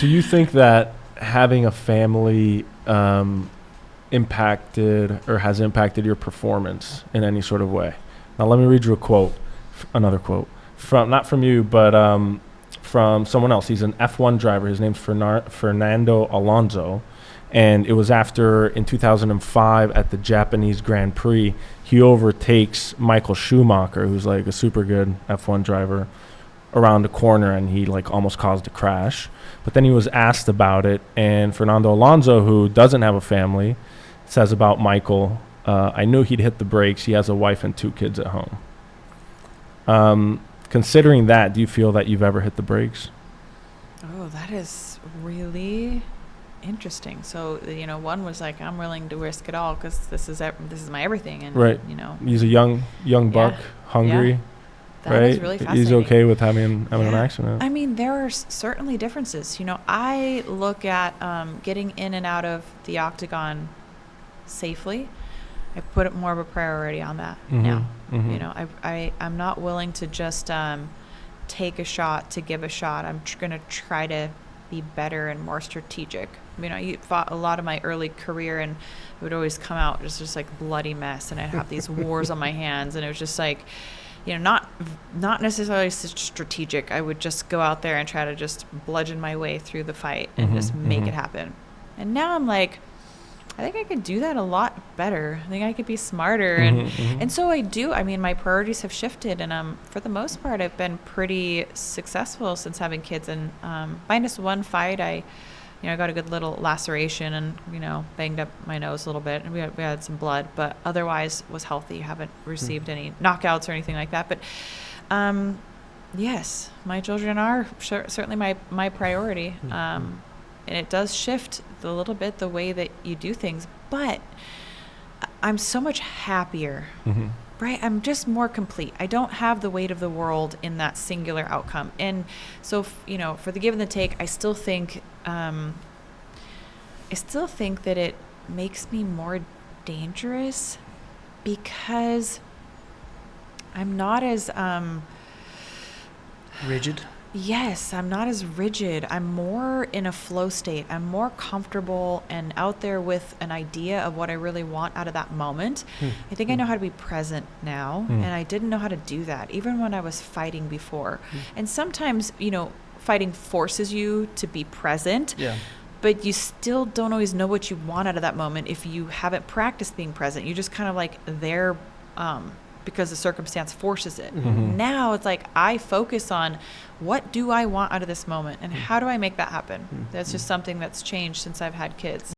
Do you think that having a family impacted or has impacted your performance in any sort of way? Now, let me read you a quote, another quote, from not from you, but from someone else. He's an F1 driver. His name's Fernando Alonso. And it was after, in 2005, at the Japanese Grand Prix, he overtakes Michael Schumacher, who's like a super good F1 driver, around the corner, and he like almost caused a crash. But then he was asked about it, and Fernando Alonso, who doesn't have a family, says about Michael, I knew he'd hit the brakes. He has a wife and 2 kids at home. Considering that, do you feel that you've ever hit the brakes? Oh, that is really interesting. So, one was like, I'm willing to risk it all because this is my everything. And, right. He's a young buck, hungry. Yeah. That right? is really fascinating. He's okay with having an accident. I mean, there are certainly differences. I look at getting in and out of the octagon safely. I put it more of a priority on that now. I'm not willing to just take a shot to give a shot. I'm going to try to be better and more strategic. I fought a lot of my early career, and it would always come out just like bloody mess, and I'd have these wars on my hands, and it was just like, not necessarily strategic. I would just go out there and try to just bludgeon my way through the fight and just make it happen. And now I'm like, I think I could do that a lot better. I think I could be smarter. And so I do. I mean, my priorities have shifted, and for the most part, I've been pretty successful since having kids. And minus one fight, I got a good little laceration and, banged up my nose a little bit. And we had some blood, but otherwise was healthy. Haven't received any knockouts or anything like that. But yes, my children are certainly my priority. And it does shift a little bit the way that you do things. But I'm so much happier, right? I'm just more complete. I don't have the weight of the world in that singular outcome. And so, for the give and the take, I still think that it makes me more dangerous because I'm not as rigid. Yes, I'm not as rigid. I'm more in a flow state. I'm more comfortable and out there with an idea of what I really want out of that moment. I think I know how to be present now, and I didn't know how to do that, even when I was fighting before. And sometimes, fighting forces you to be present, but you still don't always know what you want out of that moment if you haven't practiced being present. You're just kind of like there because the circumstance forces it. Now it's like I focus on what do I want out of this moment and how do I make that happen. That's just something that's changed since I've had kids.